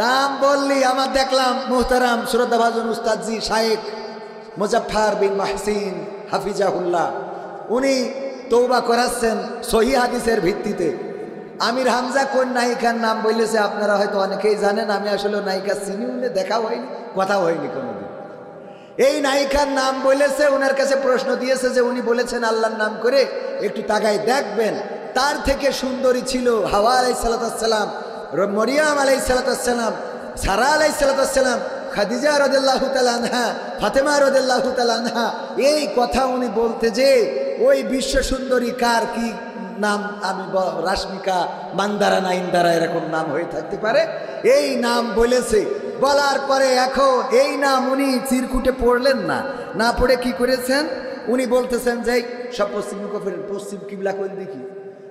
নাম বললি আমার দেখলাম মুহতারাম শ্রদ্ধাভাজন উস্তাদজি শায়েখ মুজাফফর বিন মাহসিন হাফিজাহুল্লাহ উনি তওবা করাচ্ছেন সহিহ হাদিসের ভিত্তিতে। আমির হামজা কোন নায়িকার নাম বলেছে আপনারা হয়তো অনেকেই জানেন, আমি আসলে নায়িকা চিনি, উনি দেখা হয়নি, কথা হয়নি কোনোদিন। এই নায়িকার নাম বলেছে, ওনার কাছে প্রশ্ন দিয়েছে যে উনি বলেছেন আল্লাহর নাম করে একটু তাকায় দেখবেন। তার থেকে সুন্দরী ছিল হাওয়া আলাইহিসসালাম, মরিয়াম আলাইহিসসালাম, সারা আলাইহিসসালাম, খাদিজা রাদিয়াল্লাহু তাআলা আনহা, ফাতেমা রাদিয়াল্লাহু তাআলা আনহা। এই কথা উনি বলতে যে ওই বিশ্ব সুন্দরী কার কি নাম, আমি রাশমিকা মান্দারা না ইন্দারা এরকম নাম হয়ে থাকতে পারে, এই নাম বলেছে। বলার পরে এখন এই নাম উনি চিরকুটে পড়লেন না, না পড়ে কি করেছেন উনি বলতেছেন যে সব পশ্চিম মুখ ফিরে, পশ্চিম কিবলা কোন দেখি,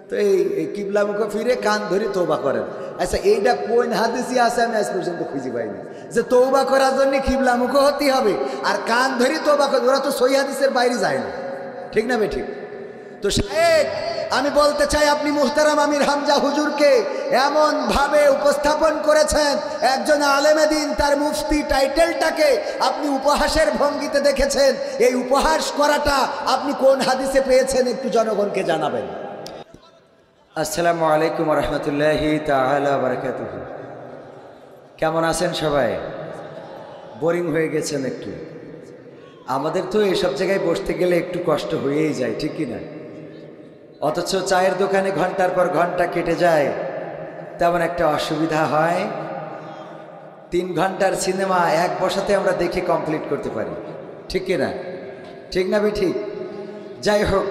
তো এই কিবলা মুখ ফিরে কান ধরে তওবা করেন। আচ্ছা এইটা কোন হাদিসে আছে আমি আজ পর্যন্ত খুঁজে পাইনি যে তওবা করার জন্য কিবলা মুখ হতে হবে আর কান ধরে তওবা করে, ওরা তো সহিহ হাদিসের বাইরে যায় না, ঠিক না বে ঠিক? তো শায়েখ আমি বলতে চাই আপনি মুহতারাম আমির হামজা হুজুরকে এমন ভাবে উপস্থাপন করেছেন, একজন আলেমে দিন, তার মুফতি টাইটেলটাকে আপনি উপহাসের ভঙ্গিতে দেখেছেন। এই উপহাস করাটা আপনি কোন হাদিসে পেয়েছেন একটু জনগণকে জানাবেন। আসসালামু আলাইকুম ওয়া রাহমাতুল্লাহি তাআলা ওয়া বারাকাতুহু। কেমন আছেন সবাই? বোরিং হয়ে গেছেন একটু? আমাদের তো এইসব জায়গায় বসতে গেলে একটু কষ্ট হয়েই যায়, ঠিক কি না? অথচ চায়ের দোকানে ঘন্টার পর ঘন্টা কেটে যায়, তেমন একটা অসুবিধা হয়। 3 ঘন্টার সিনেমা এক বসাতে আমরা দেখে কমপ্লিট করতে পারি, ঠিক কি না? ঠিক না বে ঠিক? যাই হোক,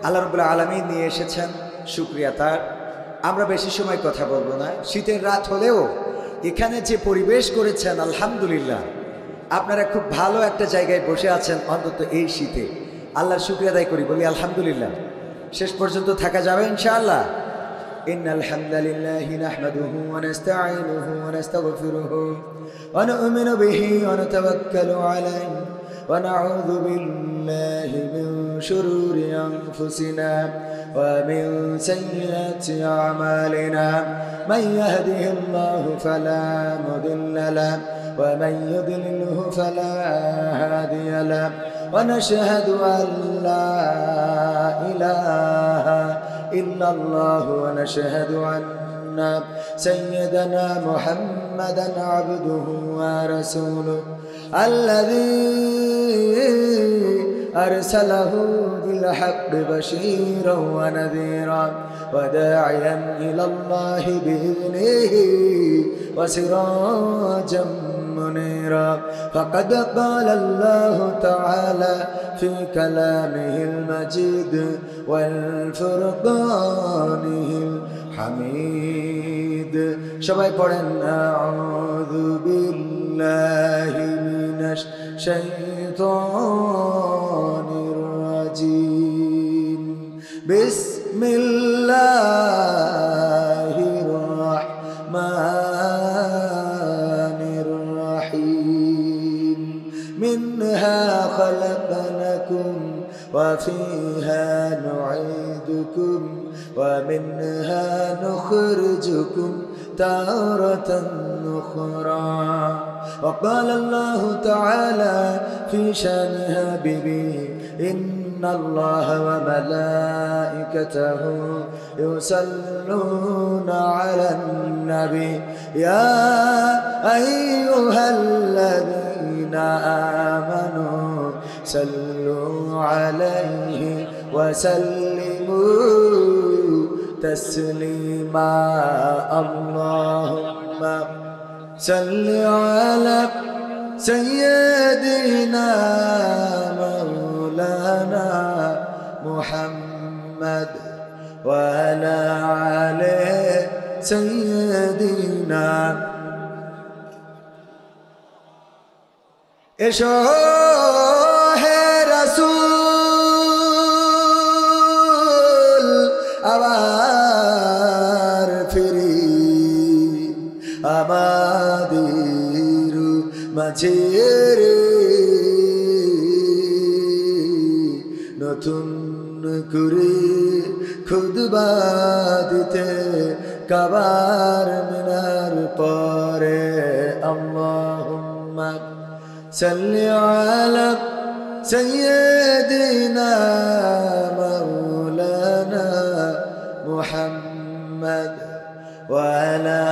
আল্লাহ রাব্বুল আলামিন নিয়ে এসেছেন, শুকরিয়া তার। আমরা বেশি সময় কথা বলবো না। শীতের রাত হলেও এখানে যে পরিবেশ করেছেন আলহামদুলিল্লাহ, আপনারা খুব ভালো একটা জায়গায় বসে আছেন অন্তত এই শীতে। আল্লাহর শুকরিয়া আদায় করি, বলি আলহামদুলিল্লাহ। শেষ পর্যন্ত থাকা যাবে ইনশাআল্লাহ। ইন্নাল হামদালিল্লাহি নাহমাদুহু ওয়া নাস্তাঈনুহু ওয়া নাস্তাগফিরুহু ওয়া নু'মিনু বিহি ওয়া নাতাওয়াক্কালু আলাইহি ওয়া নাউযু বিল্লাহি মিন শুরুরি আনফুসিনা ওয়া মিন সাইয়্যাতি আমালিনা মান ইয়াহদিহিল্লাহু ফালা মুদিল্লা লাহু ওয়া মান ইউদ্লিলহু ফালা হাদিয়া লাহু ونشهد أن لا إله إلا الله ونشهد أن سيدنا محمدا عبده ورسوله الذي أرسله بالحق بشيرا ونذيرا وداعيا إلى الله بإذنه وسراجا منيرا. فقد قال الله تعالى في كلامه المجيد والفرقانه الحميد. সবাই পড়েন আউযু বিল্লাহি মিনাশ শাইতানির রাজিম. বিসমিল্লাহির রাহমানির রাহিম. মিনহা খালাকনাকুম ওয়া ফিহা নুঈদুকুম ওয়া মিনহা নুখরিজুকুম তারাতান উখরা. وقال الله تعالى في شان حبيبه إن الله وملائكته يصلون على النبي يا أيها الذين آمنوا صلوا عليه وسلموا تسليما. اللهم صل على سيدنا مولانا محمد وعلى آله سيدنا. এসো হে রাসূল আবার ফিরি আমাদের মাঝে রে, নতুন করে খুতবা দিতে কাবার মিনার পরে আল্লাহুম্মা সাল্লি আলা সাইয়্যিদিনা মাওলানা মুহাম্মদ ওয়া আলা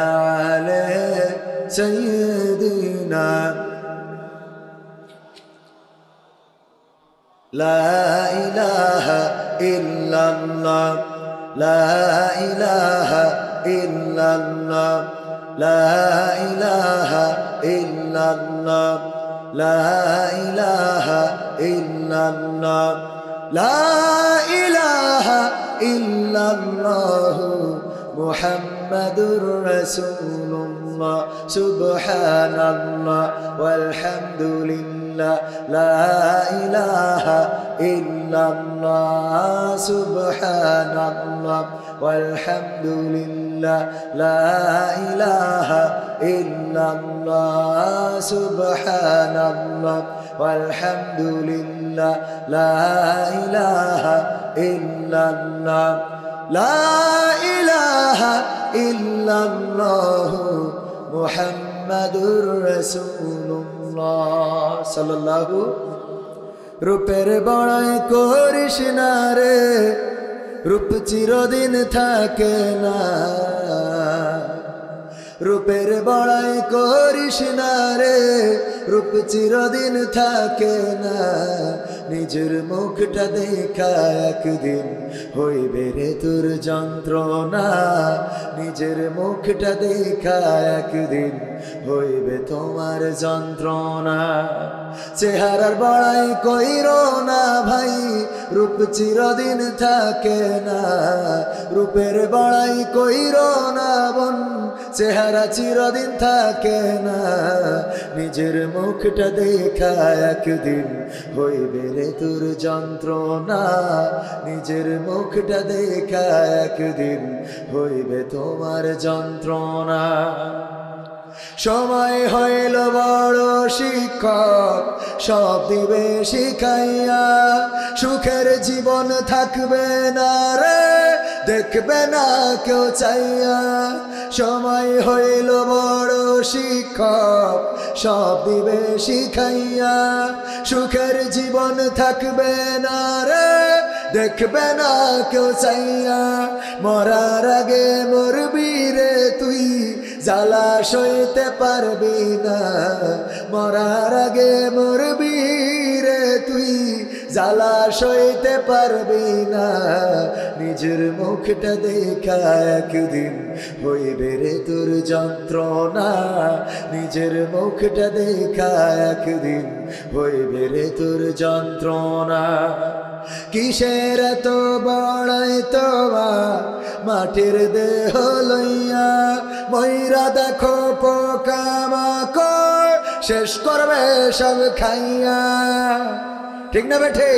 আলি সাইয়্যিদিনা লা ইলাহা ইল্লাল্লাহ লা ইলাহা ইল্লাল্লাহ লা ইলাহা ইল্লাল্লাহ লা ইলাহা ইল্লাল্লাহ লা ইলাহা ইল্লাল্লাহ মুহাম্মাদুর রাসূলুল্লাহ সুবহানাল্লাহ ওয়ালহামদুলিল্লাহ লা ইলাহা ইল্লাল্লাহ সুবহানাল্লাহ ওয়ালহামদুলিল্লাহ লা ইলাহা ইল্লাল্লাহ সুবহানাল্লাহ ওয়ালহামদুলিল্লাহ লা ইলাহা ইল্লাল্লাহ লা ইলাহা ইল্লাল্লাহ মুহাম্মাদুর রাসূলুল্লাহ সাল্লাল্লাহু। রূপের বড়াই করিস না রে, রূপ চিরদিন থাকে না। রূপের বড়াই করিস না রে, রূপ চিরদিন থাকে না। নিজের মুখটা দেখা একদিন হইবে রে তোর যন্ত্রণা। নিজের মুখটা দেখা একদিন হইবে তোমার যন্ত্রণা। চেহারার বড়াই কইরো না ভাই, রূপ চিরদিন থাকে না। রূপের বড়াই কইরো না বোন, চেহারা চিরদিন থাকে না। নিজের মুখটা দেখা একদিন হইবে রে তোর যন্ত্রণা। নিজের মুখটা দেখা একদিন হইবে তোমার যন্ত্রণা। সময় হইল বড় শিক্ষক, সব দিবে শিখাইয়া। সুখের জীবন থাকবে না রে, দেখবে না কেউ চাইয়া। সময় হইল বড় শিক্ষক, সব দিবে শিখাইয়া। সুখের জীবন থাকবে না রে, দেখবে না কেউ চাইয়া। মরার আগে মরবি রে তুই, জ্বালা সইতে পারবি না। মরার আগে মরবি রে তুই, জ্বালা সইতে পারবি না। নিজের মুখটা দেখা একদিন হইবে রে তোর যন্ত্রণা। নিজের মুখটা দেখা একদিন হইবে রে তোর যন্ত্রণা। কিসের এত বড়াই তোমার মাটির দেহ লইয়া। ময়রা দেখো পোকামাকড় শেষ করবে সব খাইয়া। ঠিক না বেঠে?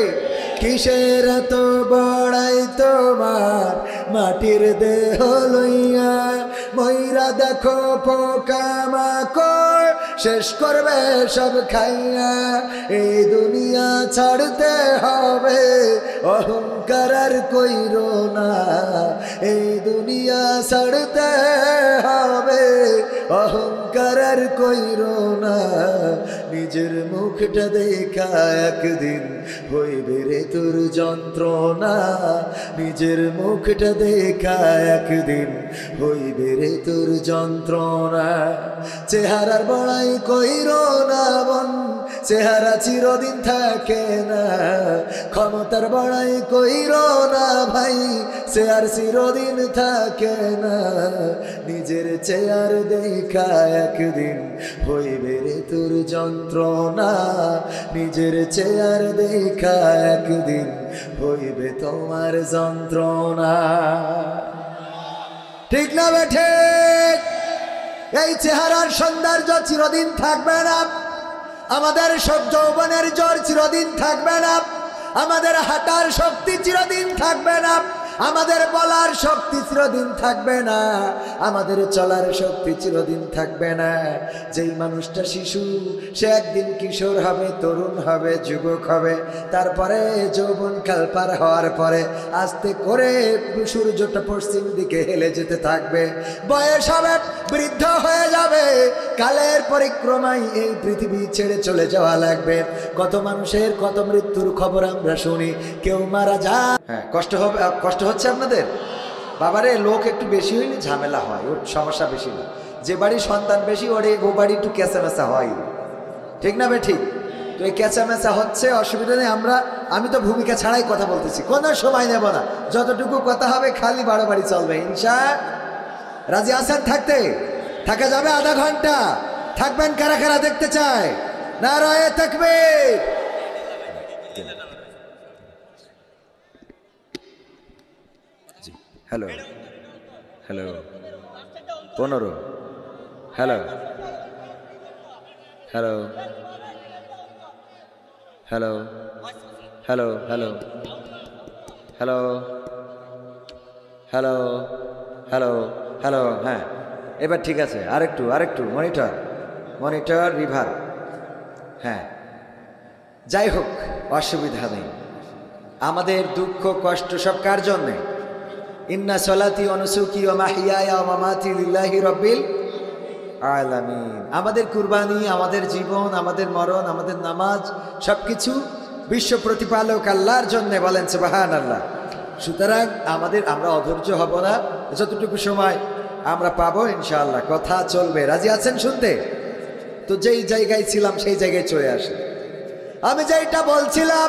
কিসের এত বড়াই তোমার মাটির দেহ লইয়া। ময়রা দেখো পোকামাকড় শেষ করবে সব খাইয়া। এই দুনিয়া ছাড়তে হবে, অহংকার আর কইরো না। এই দুনিয়া ছাড়তে হবে, অহংকার আর কইরো না। নিজের মুখটা দেখা একদিন হইবে রে তোর যন্ত্রণা। নিজের মুখটা দেখা একদিন হইবে রে তোর যন্ত্রণা। চেহারার বড়াই কইরো না বোন, চেহারা চিরদিন থাকে না। ক্ষমতার বড়াই কইরো না ভাই, চেয়ার চিরদিন থাকে না। নিজের চেয়ার দেখা একদিন হইবে রে তোর যন্ত্রণা। নিজের চেয়ার দেখা একদিন হইবে তোমার যন্ত্রণা। ঠিক না বেঠে? এই চেহারার সৌন্দর্য চিরদিন থাকবে না। আমাদের সব যৌবনের জোর চিরদিন থাকবে না। আমাদের হাঁটার শক্তি চিরদিন থাকবে না। আমাদের বলার শক্তি চিরদিন থাকবে না, আমাদের চলার শক্তি চিরদিন থাকবে না। যেই মানুষটা শিশু সে একদিন কিশোর হবে, তরুণ হবে, যুবক হবে, তারপরে যৌবনকাল পার হওয়ার পরে আস্তে করে সূর্যটা পশ্চিম দিকে হেলে যেতে থাকবে, বয়স হবে, বৃদ্ধ হয়ে যাবে, কালের পরিক্রমায় এই পৃথিবী ছেড়ে চলে যাওয়া লাগবে। কত মানুষের কত মৃত্যুর খবর আমরা শুনি, কেউ মারা যায়। হ্যাঁ, কষ্ট হচ্ছে আপনাদের? বাবারে, লোক একটু বেশি হইলে ঝামেলা হয়, ওর সমস্যা বেশি না। যে বাড়ি সন্তান বেশি ওরে ও বাড়ি একটু ক্যাঁচামেচা হয়, ঠিক না বে ঠিক? তো এই ক্যাঁচামেচা হচ্ছে, অসুবিধা নেই। আমি তো ভূমিকা ছাড়াই কথা বলতেছি, কোনো সময় নেব না, যতটুকু কথা হবে খালি বাড়াবাড়ি চলবে। ইনশা রাজি আছেন? থাকা যাবে আধা ঘন্টা? থাকবেন কারা কারা দেখতে চায়? নারায়ে তাকবীর। Hello hello 15, hello hello hello hello hello hello hello hello hello হ্যাঁ, এবার ঠিক আছে। আরেকটু মনিটর রিভার। হ্যাঁ, যাই হোক, অসুবিধা নেই। আমাদের দুঃখ কষ্ট সব কার জন্যে? ইন্না সলাতি ওয়া নুসুকি ওয়া মাহইয়ায়া ওয়া মামাতি লিল্লাহি রাব্বিল আলামিন। আমাদের কুরবানি, আমাদের জীবন, আমাদের মরণ, আমাদের নামাজ সবকিছু বিশ্ব প্রতিপালক আল্লাহর জন্য, বলেন সুবহানাল্লাহ। সুতরাং আমরা অধৈর্য হব না, যতটুকু সময় আমরা পাবো ইনশাআল্লাহ কথা চলবে। রাজি আছেন শুনতে? তো যেই জায়গায় ছিলাম সেই জায়গায় চলে আসে। আমি যেটা বলছিলাম,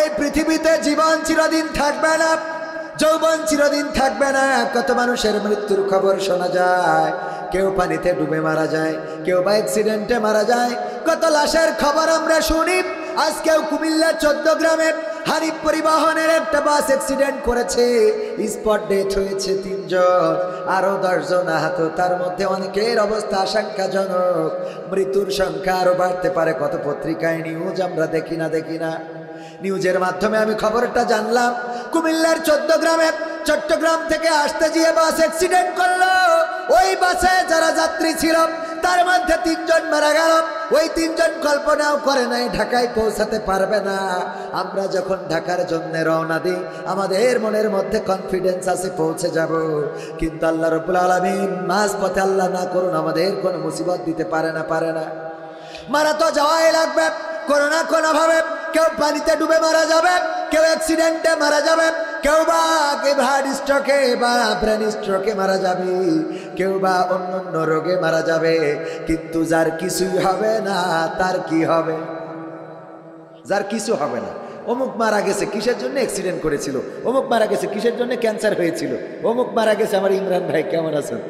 এই পৃথিবীতে জীবন চিরদিন থাকবে না, যৌবন চিরদিন থাকবে না। কত মানুষের মৃত্যুর খবর শোনা যায়, কেউ পানিতে ডুবে মারা যায়, কেউ বা অ্যাক্সিডেন্টে মারা যায়, কত লাশের খবর আমরা শুনি। আজকেও কুমিল্লা 14 গ্রামে হানিফ পরিবহনের একটা বাস অ্যাক্সিডেন্ট করেছে, স্পট ডেথ হয়েছে 3 জন, আরো 10 জন আহত। তার মধ্যে অনেকের অবস্থা আশঙ্কাজনক, মৃত্যুর সংখ্যা আরো বাড়তে পারে। কত পত্রিকায় নিউজ আমরা দেখি না, নিউজের মাধ্যমে আমি খবরটা জানলাম। কুমিল্লার 14 গ্রামে চট্টগ্রাম থেকে আসতে গিয়ে বাস অ্যাক্সিডেন্ট করলো। ওই বাসে যারা যাত্রী ছিল তার মধ্যে 3 জন মারা গেল। ওই 3 জন কল্পনাও করে নাই ঢাকায় পৌঁছাতে পারবে না। আমরা যখন ঢাকার জন্য রওনা দিই, আমাদের মনের মধ্যে কনফিডেন্স আছে পৌঁছে যাব, কিন্তু আল্লাহ রাব্বুল আলামিন মাঝ পথে, আল্লাহ না করুন, আমাদের কোনো মুসিবত দিতে পারে না। মারা তো যাওয়াই লাগবে কোনো না কোনোভাবে। কেউ পানিতে ডুবে মারা যাবে, কেউ অ্যাক্সিডেন্টে মারা যাবে, কেউ বা হার্ট স্ট্রোকে বা ব্রেন স্ট্রোকে মারা যাবে, কেউ বা অন্য রোগে মারা যাবে। কিন্তু যার কিছুই হবে না তার কি হবে? যার কিছু হবে না, অমুক মারা গেছে কিসের জন্য? অ্যাক্সিডেন্ট করেছিল। অমুক মারা গেছে কিসের জন্য? ক্যান্সার হয়েছিল। অমুক মারা গেছে, আমার ইমরান ভাই কেমন আছেন,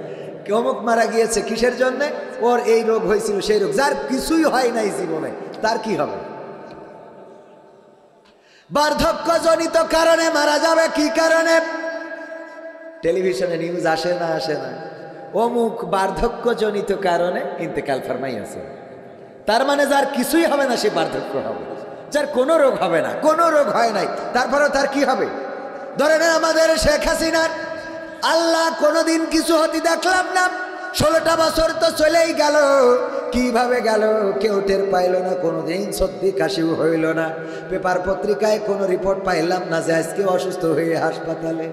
অমুক মারা গিয়েছে কিসের জন্য? ওর এই রোগ হয়েছিল, সেই রোগ। যার কিছুই হয় নাই জীবনে তার কি হবে? বার্ধক্যজনিত কারণে মারা যাবে। কি কারণে? টেলিভিশনে নিউজ আসে না? অমুক বার্ধক্যজনিত কারণে ইন্তেকাল ফরমাইয়াছে। তার মানে যার কিছুই হবে না সে বার্ধক্য হবে, যার কোনো রোগ হবে না, কোনো রোগ হয় নাই, তারপরেও তার কি হবে? ধরে নেন আমাদের শেখ হাসিনার আল্লাহ কোনোদিন কিছু হতে দেখলাম না। 16টা বছর তো চলেই গেল, কিভাবে গেল কেউ টের পাইল না, কোনোদিন সর্দি কাশিও হইল না। পেপার পত্রিকায় কোনো রিপোর্ট পাইলাম না যে আজকে অসুস্থ হয়ে হাসপাতালে।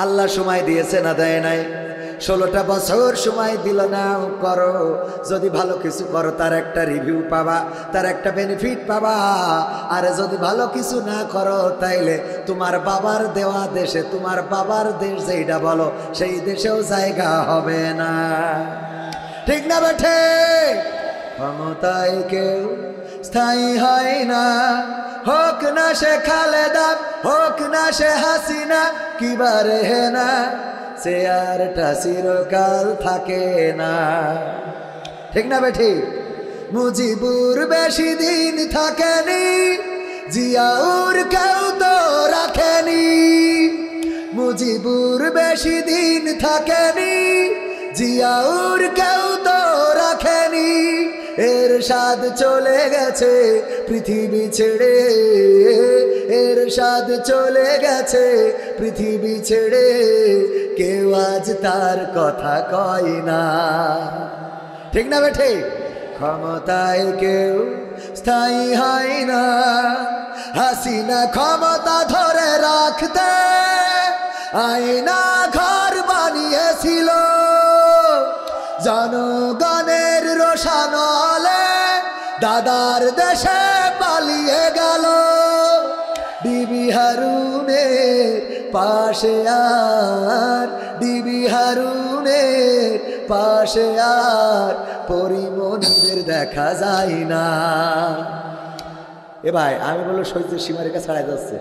আল্লাহ সময় দিয়েছে না দেয় নাই? 16টা বছর সময় দিল না। করো, যদি ভালো কিছু করো তার একটা রিভিউ পাবা, তার একটা বেনিফিট পাবা। আর যদি ভালো কিছু না করো তাইলে তোমার বাবার দেওয়া দেশে, তোমার বাবার দেশ যেইটা বলো সেই দেশেও জায়গা হবে না। ঠিক না বেঠে? ক্ষমতায় কেউ স্থায়ী হয় না, হোক না সে খালেদা, হোক না সে হাসিনা, কিবারে হে না চেয়ারটা চিরকাল থাকে না। ঠিক না বেঠি? মুজিবুর বেশি দিন থাকেনি, জিয়াউর কেউ তো রাখেনি। মুজিবুর বেশি দিন থাকেনি, জিয়াউর কেউ তো রাখেনি। এর এরশাদ চলে গেছে পৃথিবী ছেড়ে, এরশাদ চলে গেছে পৃথিবী ছেড়ে, কেউ আজ তার কথা কয় না। ঠিক না বেঠে? ক্ষমতায় কেউ স্থায়ী হয় না, হাসিনা ক্ষমতা ধরে রাখতে আয়না ঘর বানিয়েছিল, জনগণের রোশানলে দাদার দেশে পালিয়ে গেল। ডিবি হারুনের পাশে আর, ডিবি হারুনের পাশে আর পরিমণিদের দেখা যায় না। এ ভাই আমি বললো সহ্যের সীমারেখা ছাড়াই যাচ্ছে,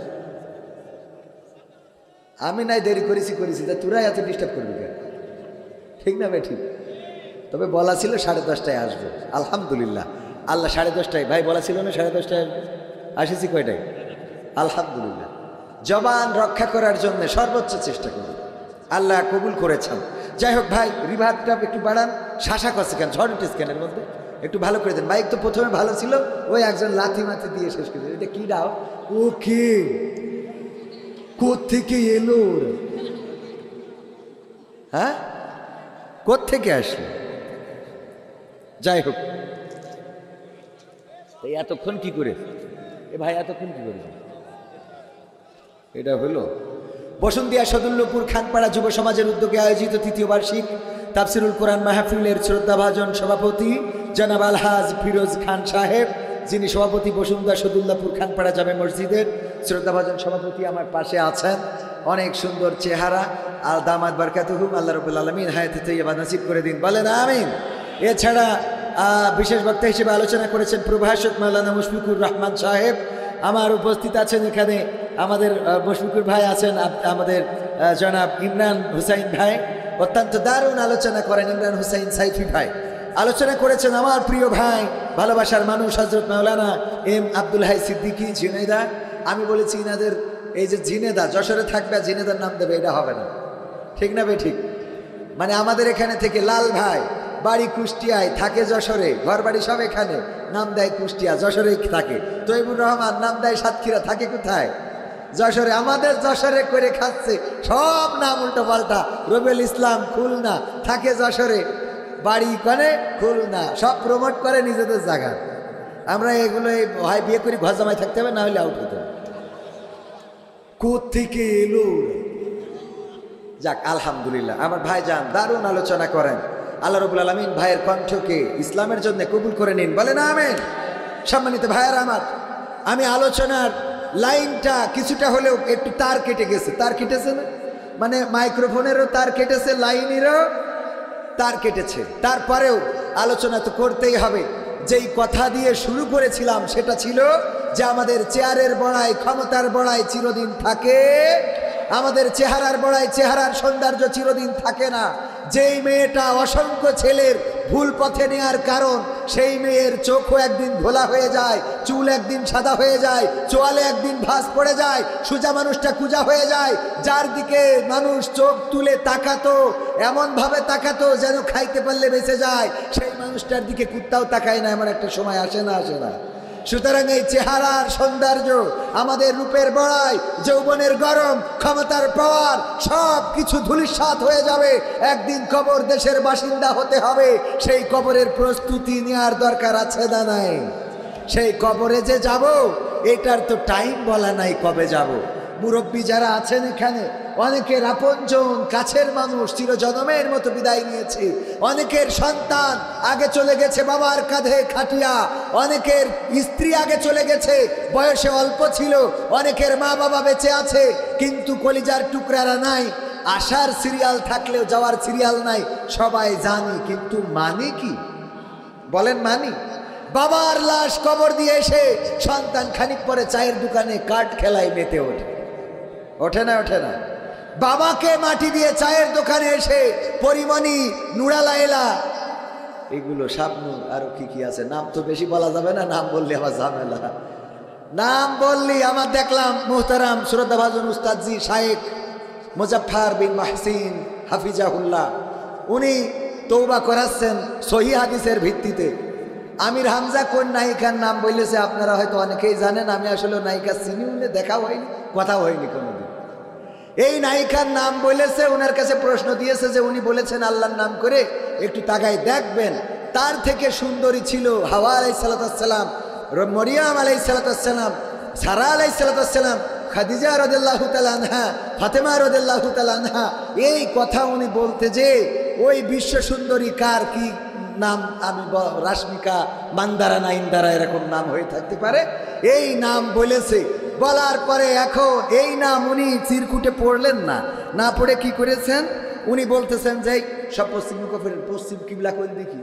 আমি নাই দেরি করেছি তা তোরাই এত ডিস্টার্ব করবি কেন? ঠিক না ভাই? ঠিক। তবে বলা ছিল 10:30টায় আসবে, আলহামদুলিল্লাহ আল্লাহ 10:30টায়, ভাই বলা ছিল না 10:30টায় আসেছি, কয়টায়? আলহামদুলিল্লাহ। জবান রক্ষা করার জন্য সর্বোচ্চ চেষ্টা করি, আল্লাহ কবুল করেছেন। যাই হোক ভাই, রিভারটা একটু বাড়ান, শাসা করছে কেন, ঝড় উঠেছে কেন এর মধ্যে, একটু ভালো করে দেন। বাইক তো প্রথমে ভালো ছিল, ওই একজন লাথি মাথি দিয়ে শেষ করে দেন। এটা কি দাও? ও কে, কোত্থেকে এলো ওরা? হ্যাঁ, কোত্থেকে আসলো? যাই হোক, এই এতক্ষণ কি করে, এ ভাই এতক্ষণ কি করে? এটা হলো বসুন্তিয়া সদুল্লপুর খানপাড়া যুব সমাজের উদ্যোগে আয়োজিত ৩য় বার্ষিক তাফসিরুল কোরআন মাহফিলের শ্রদ্ধাভাজন সভাপতি জনাব আলহাজ ফিরোজ খান সাহেব, যিনি সভাপতি বসুন্তিয়া সদুল্লাপুর খানপাড়া জামে মসজিদের, শ্রদ্ধাভাজন সভাপতি আমার পাশে আছেন। অনেক সুন্দর চেহারা, আর দামাত বারকাতুহুম, আল্লাহ রাব্বুল আলামিন হায়াতে তাইয়্যিবা নসিব করে দিন, বলেন আমিন। এছাড়া বিশেষ বক্তা হিসেবে আলোচনা করেছেন প্রভাষক মাওলানা মুশফিকুর রহমান সাহেব। আমার উপস্থিত আছেন এখানে আমাদের মুশফিকুর ভাই আছেন, আমাদের জনাব ইমরান হুসাইন ভাই, অত্যন্ত দারুণ আলোচনা করেন ইমরান হুসাইন সাইফি ভাই। আলোচনা করেছেন আমার প্রিয় ভাই, ভালোবাসার মানুষ হযরত মাওলানা এম আব্দুল হাই সিদ্দিকী ঝিনেদা। আমি বলেছি ইনাদের এই যে ঝিনেদা যশোরে থাকবে, ঝিনেদার নাম দেবে, এটা হবে না। ঠিক না ভাই? ঠিক। মানে আমাদের এখানে থেকে লাল ভাই বাড়ি কুষ্টিয়ায়, থাকে যশোরে, ঘর বাড়ি সব এখানে, নাম দেয় কুষ্টিয়া, যশোরেই থাকে। তৈবুর রহমান নাম দেয় সাতক্ষীরা, থাকে কোথায়? যশোরে। আমাদের যশোরে করে খাচ্ছে, সব নাম উল্টো পাল্টা। রবিউল ইসলাম খুলনা, থাকে যশোরে, বাড়ি করে খুলনা, সব প্রমোট করে নিজেদের জায়গা। আমরা এগুলো হয় বিয়ে করি, ঘর জামাই থাকতে হবে, না হলে আউট হতে হবে। কোত্থেকে এলো? যাক আলহামদুলিল্লাহ, আমার ভাই যান দারুণ আলোচনা করেন। আল্লাহ রাব্বুল আলামিন ভাইয়ের কণ্ঠকে ইসলামের জন্য কবুল করে নিন, বলেন আমিন। সম্মানিত ভাইয়েরা আমার, আমি আলোচনার লাইনটা কিছুটা হলেও একটু তার কেটে গেছে। তার কেটেছে না, মানে মাইক্রোফোনেরও তার কেটেছে, লাইনেরও তার কেটেছে। তারপরেও আলোচনা তো করতেই হবে। যেই কথা দিয়ে শুরু করেছিলাম সেটা ছিল যে আমাদের চেয়ারের বড়াই, ক্ষমতার বড়াই চিরদিন থাকে, আমাদের চেহারার বড়াই, চেহারার সৌন্দর্য চিরদিন থাকে না। যেই মেয়েটা অসংখ্য ছেলের ভুল পথে নেওয়ার কারণ, সেই মেয়ের চোখও একদিন ঘোলা হয়ে যায়, চুল একদিন সাদা হয়ে যায়, চোয়ালে একদিন ভাঁজ পড়ে যায়, সোজা মানুষটা কুজা হয়ে যায়। যার দিকে মানুষ চোখ তুলে তাকাতো, এমনভাবে তাকাতো যেন খাইতে পারলে বেঁচে যায়, সেই মানুষটার দিকে কুত্তাও তাকায় না, এমন একটা সময় আসে না? আসে না? সুতরাং এই চেহারার সৌন্দর্য, আমাদের রূপের বড়াই, যৌবনের গরম, ক্ষমতার পাওয়ার, সব কিছু ধূলিসাৎ হয়ে যাবে। একদিন কবর দেশের বাসিন্দা হতে হবে। সেই কবরের প্রস্তুতি নেওয়ার দরকার আছে না নাই? সেই কবরে যে যাব, এটার তো টাইম বলা নাই কবে যাব। মুরব্বী যারা আছেন এখানে, অনেকের আপনজন, কাছের মানুষ চিরজনমের মতো বিদায় নিয়েছে। অনেকের সন্তান আগে চলে গেছে বাবার কাঁধে খাটিয়া, অনেকের স্ত্রী আগে চলে গেছে, বয়সে অল্প ছিল, অনেকের মা বাবা বেঁচে আছে কিন্তু কলিজার টুকরারা নাই। আসার সিরিয়াল থাকলেও যাওয়ার সিরিয়াল নাই, সবাই জানি, কিন্তু মানে কি? বলেন মানি? বাবার লাশ কবর দিয়ে এসে সন্তান খানিক পরে চায়ের দোকানে কাঠ খেলায় মেতে ওঠে, ওঠে না? ওঠে না? বাবাকে মাটি দিয়ে চায়ের দোকানে এসে পরিমণি, নুরালাইলা, এগুলো শাবনূর, আরো কি কি আছে, নাম তো বেশি বলা যাবে না, নাম বললে আবার ঝামেলা। নাম বললি আমার দেখলাম মুহতারাম শ্রদ্ধাভাজন উস্তাদজি শায়েখ মুজাফফর বিন মাহসিন হাফিজাহুল্লাহ, উনি তওবা করাচ্ছেন সহিহ হাদিসের ভিত্তিতে। আমির হামজা কোন নায়িকার নাম বলেছে আপনারা হয়তো অনেকেই জানেন, আমি আসলে নায়িকা চিনি, উনি দেখাও হয়নি, কথাও হয়নি কোনোদিন। এই নায়িকার নাম বলেছে, ওনার কাছে প্রশ্ন দিয়েছে যে উনি বলেছেন আল্লাহর নাম করে একটু তাকাই দেখবেন, তার থেকে সুন্দরী ছিল হাওয়া আলাইহিসসালাম, মরিয়াম আলাইহিসসালাম, সারা আলাইহিসসালাম, খাদিজা রাদিয়াল্লাহু তাআলা আনহা, ফাতেমা রাদিয়াল্লাহু তাআলা আনহা। এই কথা উনি বলতে যে ওই বিশ্ব সুন্দরী কার কি নাম, আমি রাশমিকা মান্দারা না ইন্দারা এরকম নাম হয়ে থাকতে পারে, এই নাম বলেছে। বলার পরে এখন এই নাম উনি চিরকুটে পড়লেন না, না পড়ে কি করেছেন, উনি বলতেছেন যে সব পশ্চিম মুখ ফিরে, পশ্চিম কিবলা কোন দেখি,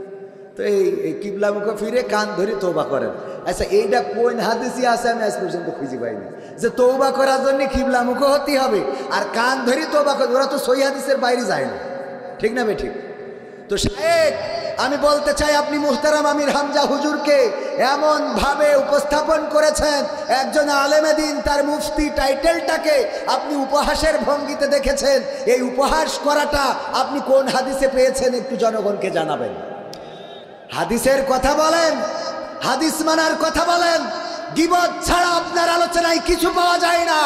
তো এই কিবলা মুখ ফিরে কান ধরে তওবা করেন। আচ্ছা এইটা কোন হাদিসে আছে আমি আজ পর্যন্ত খুঁজে পাইনি যে তওবা করার জন্য কিবলা মুখ হতে হবে আর কান ধরে তওবা করে, ওরা তো সহিহ হাদিসের বাইরে যায় না, ঠিক না বেঠিক? তো শায়েখ আমি বলতে চাই, আপনি মুহতারাম আমির হামজা হুজুরকে এমন ভাবে উপস্থাপন করেছেন, একজন আলেমে দ্বীন, তার মুফতি টাইটেলটাকে আপনি উপহাসের ভঙ্গিতে দেখেছেন। এই উপহাস করাটা আপনি কোন হাদিসে পেয়েছেন একটু জনগণকে জানাবেন। হাদিসের কথা বলেন, হাদিস মানার কথা বলেন, গীবত ছাড়া আপনার আলোচনায় কিছু পাওয়া যায় না,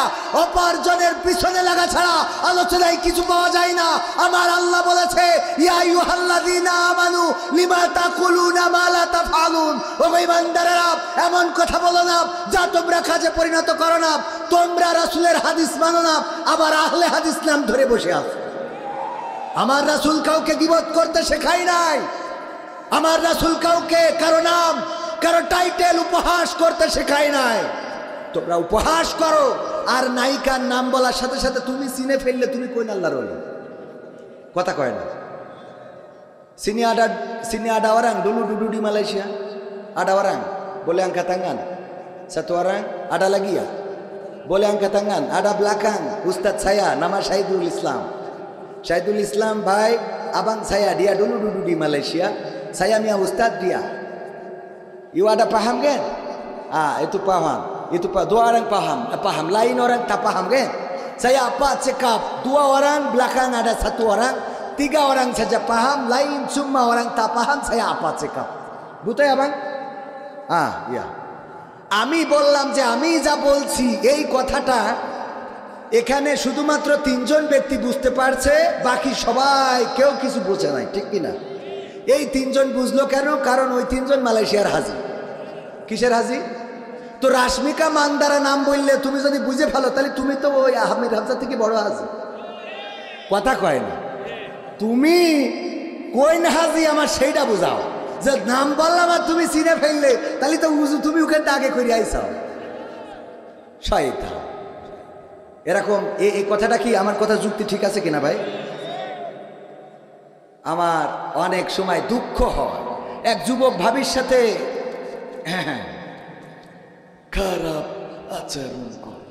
অপরজনের পিছনে লাগা ছাড়া আলোচনায় কিছু পাওয়া যায় না। আমার আল্লাহ বলেছে, ইয়া আইয়ুহাল্লাযীনা আমানু লিমা তাকুলুনা মা লা তাফআলুন, ও ঈমানদারেরা এমন কথা বলো না যা তোমরা কাজে পরিণত করো না। তোমরা রাসূলের হাদিস মানো না, আবার আহলে হাদিস নাম ধরে বসে আছো। আমার রাসূল কাউকে গীবত করতে শেখায় নাই, আমার রাসূল কাউকে কারো নাম কারো টাইটেল উপহাস করতে শেখায় নাই। তোমরা উপহাস করো আর নায়িকার নাম বলার সাথে সাথে তুমি চিনে ফেললে তুমি কোন আল্লাহর ওলি, কথা কয় না। sini ada orang dulu duduk di Malaysia, ada orang boleh angkat tangan, satu orang, ada lagi ya boleh angkat tangan, ada belakang Ustadz saya nama Syahidul Islam, Syahidul Islam baik abang saya, dia dulu duduk di Malaysia, saya punya Ustadz dia. You ada paham kan? Itu paham. Itu dua orang paham. Lain orang tak paham kan? Saya apa cakap? Dua orang, belakang ada satu orang, tiga orang saja paham, lain cuma orang tak paham. Saya apa cakap? Betul ya bang? Iya. আমি বললাম যে আমি যা বলছি এই কথাটা এখানে শুধুমাত্র তিনজন ব্যক্তি বুঝতে পারছে, বাকি সবাই কেউ কিছু বোঝে নাই, ঠিক কিনা? এই তিনজন বুঝলো কেন? কারণ ওই তিনজন মালয়েশিয়ার হাজি। কিসের হাজি? তো রাশমিকা মান্দারা নাম বললে তুমি যদি বুঝে ফেলো তাহলে তুমি তো ওই আমির হামজা থেকে বড় হাজি, কথা কয় না। তুমি কোন হাজি আমার সেইটা বুঝাও, যে নাম বললাম আর তুমি চিনে ফেললে তাহলে তো তুমি ওখানে আগে করে আইসাও শয়তান। এরকম এই কথাটা কি আমার কথা যুক্তি ঠিক আছে কিনা ভাই? আমার অনেক সময় দুঃখ হয়, এক যুবক ভাবির সাথে খারাপ আচরণ করে,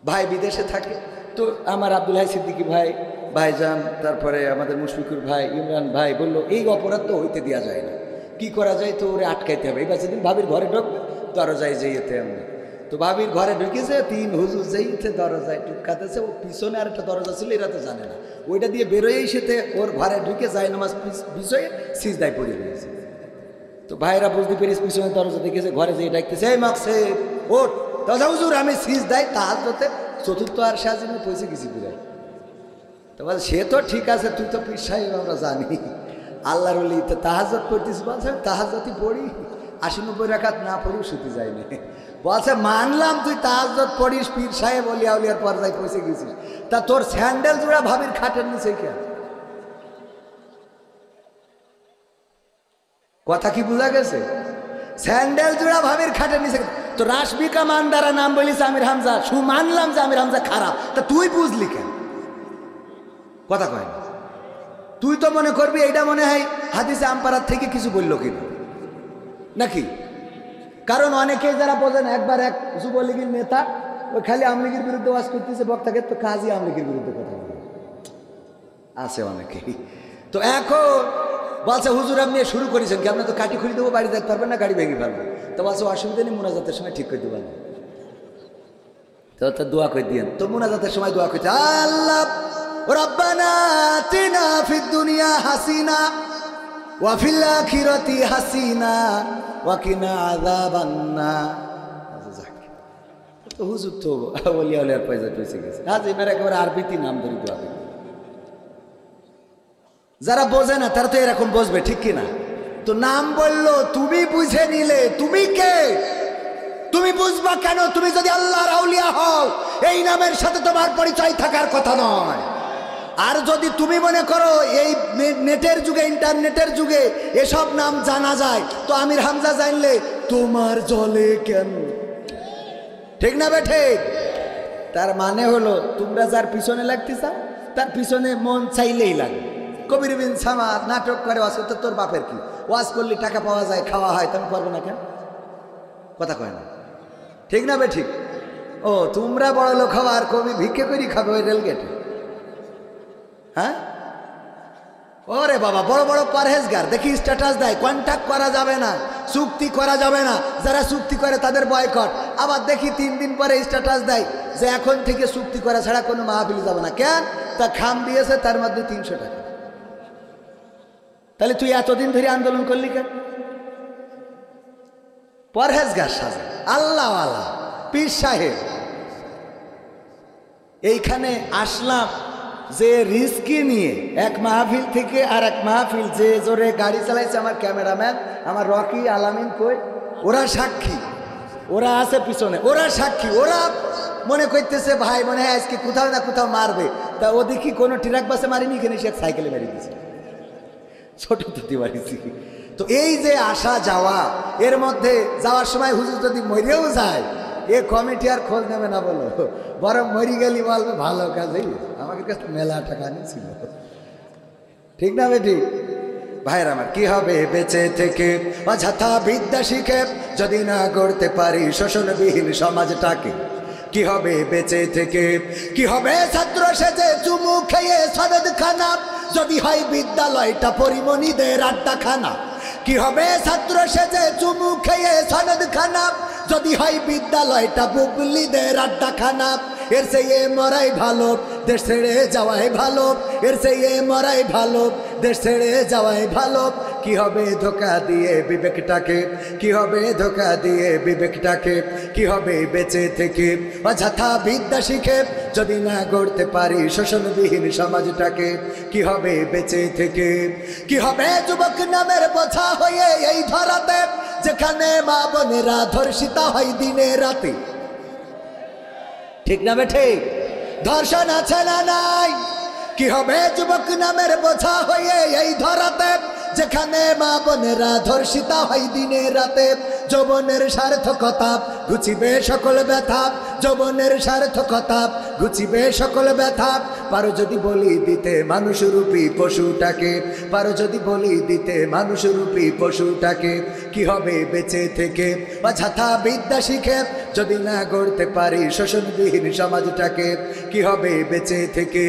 ভাই বিদেশে থাকে। তো আমার আব্দুল হাই সিদ্দিকী ভাই, ভাইজান, তারপরে আমাদের মুশফিকুর ভাই, ইমরান ভাই বললো এই অপরাধ তো হইতে দেওয়া যায় না, কি করা যায়? তো ওরে আটকাইতে হবে। এবার সেদিন ভাবির ঘরে ঢুকবে, দরজায় যেতে এমনি। তো ভাবির ঘরে ঢুকেছে, তিন হুজুর যেইতে দরজায় টুকাতেছে, ও পিছনে আর একটা দরজা ছিল, এরা তো জানে না, ওইটা দিয়ে বেরোয়েই সেতে ওর ঘরে ঢুকে যায় নামাজ বিষয়ে সিজদায় পড়ে রয়েছে। তো ভাইরা বুঝতে পেরেছে, পিছনে দরজা দেখেছে, ঘরে যেয়ে ডাকতেছে, এই মাকসে ওঠ, দাদা হুজুর আমি সিজদায় তাহাজ্জুদে চতুর্থ আর সাজিনে পয়সা গেছি পুরাই। তো বল সে তো ঠিক আছে, তুই তো পীর সাহেব আমরা জানি, আল্লাহর ওলি, তো তাহাজ্জুদ পড়তিস? বলছে তাহাজ্জুদই পড়ি, ৮০-৯০ রাকাত না পড়েও শুতে যায়নি। বলছে মানলাম তুই তাহাজ্জুদ পড়িস, পীর সাহেব অলিয়া উলিয়ার পর্যায়ে পৌঁছে গেছিস, তা তোর স্যান্ডেল জোড়া ভাবির খাটের নিচে কেন? কথা কি বোঝা গেছে? স্যান্ডেল জোড়া ভাবির খাটের নিচে। তো রাশমিকা মান্দারা নাম বলিস আমির হামজা, মানলাম যে আমির হামজা খারাপ, তা তুই বুঝলি কেন? কথা কয় না। তুই তো মনে করবি এইটা মনে হয় হাদিসে আমপাড়ার থেকে কিছু বললো কিনা নাকি? কারণ অনেকেই যারা বোঝেন, একবার এক যুবলীগের নেতা ওই খালি আওয়ামী লীগের বিরুদ্ধে ওয়াজ করতেছে, বক্তাকে তো কাজী আওয়ামী লীগের বিরুদ্ধে কথা বলে আছে অনেকেই। তো এখন বলছে হুজুর আপনি শুরু করেছেন কি, আপনার তো কাটি খুলে দেবো, বাড়ি যেতে পারবেন না, গাড়ি ভেঙে ফেলবেন। তো বলছে অসুবিধা নেই, মোনাজাতের সময় ঠিক করে দেবেন। তো দোয়া করে দিয়েন। তো মোনাজাতের সময় দোয়া করছে, আল্লাহ রব্বানা আতিনা ফিদ দুনিয়া হাসিনা ওয়া ফিল আখিরাতি হাসিনা ওয়া কিনা আযাবান্নার। তো হুজুর তো ওলিয়া ওলিয়ার পয়সা পয়সা গেছে, আজ এবার একেবারে আরবিতে নাম ধরে দেওয়া। যারা বোঝে না তারা তো এরকম বসবে, ঠিক কিনা? তো নাম বললো, তুমি বুঝে নিলে, তুমি কে? তুমি বুঝবা কেন? তুমি যদি আল্লাহর আউলিয়া হও, এই নামের সাথে তোমার পরিচয় থাকার কথা নয়। আর যদি তুমি মনে করো এই নেটের যুগে, ইন্টারনেটের যুগে এসব নাম জানা যায়, তো আমির হামজা জানলে তোমার জলে কেন? ঠিক না বেঠে? তার মানে হলো তোমরা যার পিছনে লাগতে চাও তার পিছনে মন চাইলেই লাগে। কবির বিন সামাদ নাটক করে, অসত তোর বাপের কি, ওয়াজ করলে টাকা পাওয়া যায়, খাওয়া হয়, তুমি করবে না কেন? কথা কয় না, ঠিক না বেঠিক? ও তোমরা বড় লোক হওয়া আর কবি ভিক্ষে করি খাবে ওই রেলগেটে? হ্যাঁ, ওরে বাবা, বড় বড় পারহেজগার দেখি স্ট্যাটাস দেয়, কন্ট্যাক্ট করা যাবে না, চুক্তি করা যাবে না, যারা চুক্তি করে তাদের বয়কট। আবার দেখি 3 দিন পরে স্ট্যাটাস দেয় যে এখন থেকে চুক্তি করা ছাড়া কোনো মাহফিল যাবে না। কেন? তা খাম দিয়েছে, তার মধ্যে 300 টাকা। তাহলে তুই এতদিন ধরে আন্দোলন করলি কেন? পরহেজগার সাজে, আল্লাহ আল্লাহ পীর সাহেব। এইখানে আসলাম যে রিস্কি নিয়ে, এক মাহফিল থেকে আর এক মাহফিল, যে জোরে গাড়ি চালাইছে আমার ক্যামেরাম্যান, আমার রকি আলামিন কই, ওরা সাক্ষী, ওরা আছে পিছনে, ওরা সাক্ষী। ওরা মনে করতেছে ভাই মনে হয় আজকে কোথাও না কোথাও মারবে, তা ও দেখি কোনো ট্রাক বাসে মারিনি, এখানে সে সাইকেলে মেরে দিয়েছে, ছোট তুতি মারিছি। তো এই যে আসা যাওয়া, এর মধ্যে যাওয়ার সময় হুজুর যদি মরেও যায়, এ কমিটি আর খোঁজ নেবে না, বলো বরং মরি গেলি বলবে ভালো কাজেই আমাদের কাছে মেলা টাকা নিয়েছিল। ঠিক না বেটি? ভাইয়ের আমার, কি হবে বেঁচে থেকে অযথা বিদ্যা শিখে যদি না গড়তে পারি শোষণবিহীন সমাজটাকে? কি হবে বেঁচে থেকে? কি হবে ছাত্র সেজে চুমু খেয়ে সনদ খানা যদি হয় বিদ্যালয়টা পরিমণিদের আড্ডাখানা? কি হবে ছাত্র সেজে চুমু খেয়ে সনদ খানা যদি হয় বিদ্যালয়টা বুবলিদের আড্ডাখানা? এর চেয়ে মরাই ভালো, দেশ ছেড়ে যাওয়াই ভালো, এর চেয়ে মরাই ভালো, দেশ ছেড়ে যাওয়াই ভালো। কি হবে ধোকা দিয়ে বিবেকটাকে? কি হবে ধোকা দিয়ে বিবেকটাকে? কি হবে বেঁচে থেকে অযথা বিদ্যা শিখে যদি না গড়তে পারি শোষণবিহীন সমাজটাকে? কি হবে বেঁচে থেকে? কি হবে যুবক নামের বোঝা হয়ে এই ধরাতে, যেখানে মা বোনেরা ধর্ষিতা হয় দিনে রাতে? ঠিক না বেঠে? ধর্ষণ আছে না নাই? কি হবে যুবক নামের বোঝা হয়ে এই ধরাতে, যেখানে মা বোনেরা ধর্ষিতা হয় দিনে রাতে? যৌবনের সার্থকতা ঘুচিবে সকল ব্যথা, যৌবনের সার্থকতা ঘুচিবে সকল ব্যথা। পারো যদি বলি দিতে মানুষরূপী পশুটাকে, পারো যদি বলি দিতে মানুষরূপী পশুটাকে? কি হবে বেঁচে থেকে অযথা বিদ্যা শিখে যদি না গড়তে পারি শোষণবিহীন সমাজটাকে? কি হবে বেঁচে থেকে?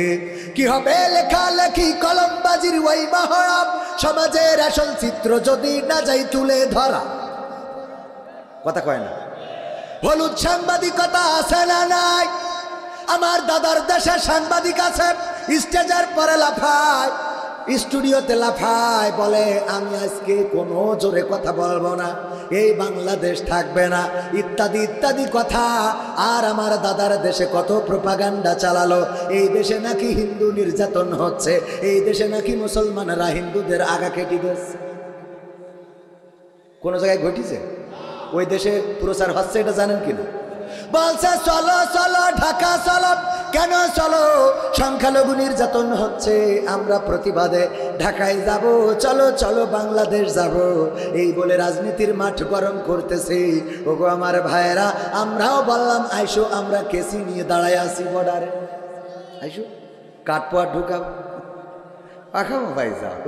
কি হবে লেখালেখি কলমবাজির ওই মহড়া, সমাজের আসল চিত্র যদি না যাই তুলে ধরা? কথা কয় না? হলুদ সাংবাদিকতা আছে না নাই? আমার দাদার দেশে সাংবাদিক আছে, স্টেজের পরে লাফায়, স্টুডিওতে লাফায়, বলে আমি আজকে কোনো জোরে কথা বলবো না, এই বাংলাদেশ থাকবে না, ইত্যাদি ইত্যাদি কথা। আর আমার দাদার দেশে কত প্রোপাগান্ডা চালালো, এই দেশে নাকি হিন্দু নির্যাতন হচ্ছে, এই দেশে নাকি মুসলমানরা হিন্দুদের আগা কেটে গেছে। কোন জায়গায় ঘটিছে? ওই দেশে প্রচার হচ্ছে, এটা জানেন কিনা? বলছে চলো চলো ঢাকা চলো। কেন চলো? সংখ্যালঘু নির্যাতন হচ্ছে, আমরা প্রতিবাদে ঢাকায় যাব, চলো চলো বাংলাদেশ যাব, এই বলে রাজনীতির মাঠ গরম করতেছে। ওগো আমার ভাইয়েরা, আমরাও বললাম আইসো, আমরা কেসি নিয়ে দাঁড়ায় আছি বর্ডারে, আইসো কাঠপোয়া ঢুকাও, পাখাও ভাই যাও।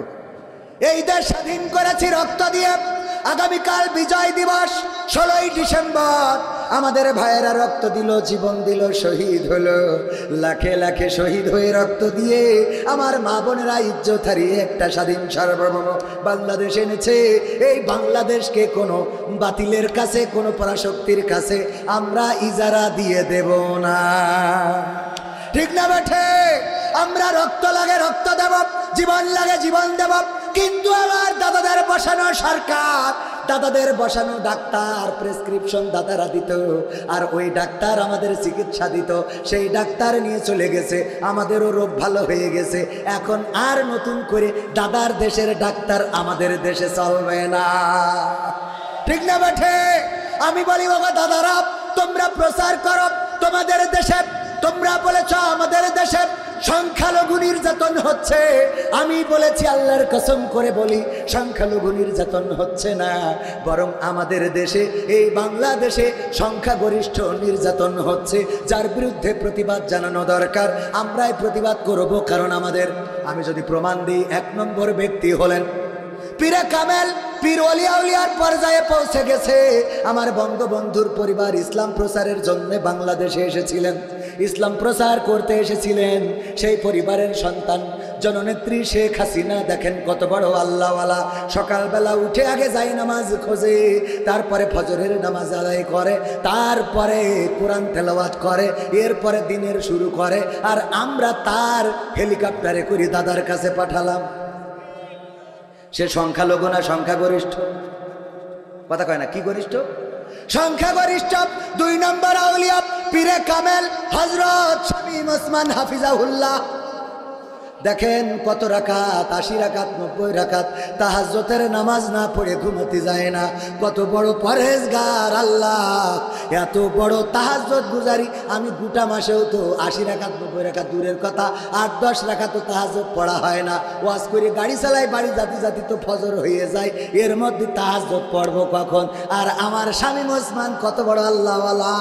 এই দেশ স্বাধীন করেছি রক্ত দিয়ে, আগামীকাল বিজয় দিবস 16ই ডিসেম্বর। আমাদের ভাইয়েরা রক্ত দিল, জীবন দিল, শহীদ হলো, লাখে লাখে শহীদ হয়ে রক্ত দিয়ে আমার মা বোনেরা ইজ্জত হারিয়ে একটা স্বাধীন সার্বভৌম বাংলাদেশ এনেছে। এই বাংলাদেশকে কোনো বাতিলের কাছে, কোনো পরাশক্তির কাছে আমরা ইজারা দিয়ে দেব না। ঠিক না বেঠে? আমরা রক্ত লাগে রক্ত দেব, জীবন লাগে জীবন দেব, কিন্তু আমার দাদাদের বসানো সরকার, দাদাদের বসানো ডাক্তার প্রেসক্রিপশন দাদারা দিত, আর ওই ডাক্তার আমাদের চিকিৎসা দিত। সেই ডাক্তার নিয়ে চলে গেছে, আমাদেরও রোগ ভালো হয়ে গেছে। এখন আর নতুন করে দাদার দেশের ডাক্তার আমাদের দেশে চলবে না। ঠিক না বেঠে? আমি বলি বাবা দাদারা, তোমরা প্রচার করো তোমাদের দেশে। তোমরা বলেছ আমাদের দেশে সংখ্যালঘু নির্যাতন হচ্ছে। আমি বলেছি আল্লাহর কসম করে বলি, সংখ্যালঘু নির্যাতন হচ্ছে না, বরং আমাদের দেশে এই বাংলাদেশে সংখ্যাগরিষ্ঠ নির্যাতন হচ্ছে, যার বিরুদ্ধে প্রতিবাদ জানানো দরকার। আমরাই প্রতিবাদ করব, কারণ আমাদের, আমি যদি প্রমাণ দিই, 1 নম্বর ব্যক্তি হলেন পীরে কামেল, পীর ওলিয়া উলিয়ার পর্যায়ে পৌঁছে গেছে। আমার বঙ্গবন্ধুর পরিবার ইসলাম প্রচারের জন্য বাংলাদেশে এসেছিলেন, ইসলাম প্রচার করতে এসেছিলেন। সেই পরিবারের সন্তান জননেত্রী শেখ হাসিনা, দেখেন কত বড় আল্লাহওয়ালা। সকালবেলা উঠে আগে যাই নামাজ খোঁজে, তারপরে ফজরের নামাজ আদায় করে, তারপরে কোরআন তেলাওয়াত করে, এরপরে দিনের শুরু করে। আর আমরা তার হেলিকপ্টারে করে দাদার কাছে পাঠালাম। সে সংখ্যালঘু না সংখ্যাগরিষ্ঠ? কথা কয় না, কি গরিষ্ঠ? সংখ্যাগরিষ্ঠ। 2 নম্বর আউলিয়া পীরে কামেল হযরত শামীম ওসমান হাফিজাহুল্লাহ। দেখেন কত রাকাত, 80 রাকাত, 90 রাকাত তাহাজ্জুদের নামাজ না পড়ে ঘুমোতে যায় না। কত বড় পরহেজগার আল্লাহ, এত বড় তাহাজ্জুদ গুজারি। আমি গোটা মাসেও তো 80 রাকাত 90 রাকাত দূরের কথা, 8-10 রাকাত তো তাহাজ্জুদ পড়া হয় না। ওয়াজ করে গাড়ি চালাই, বাড়ি জাতি জাতি তো ফজর হয়ে যায়, এর মধ্যে তাহাজ্জুদ পড়বো কখন? আর আমার শামীম ওসমান কত বড় আল্লাহওয়ালা,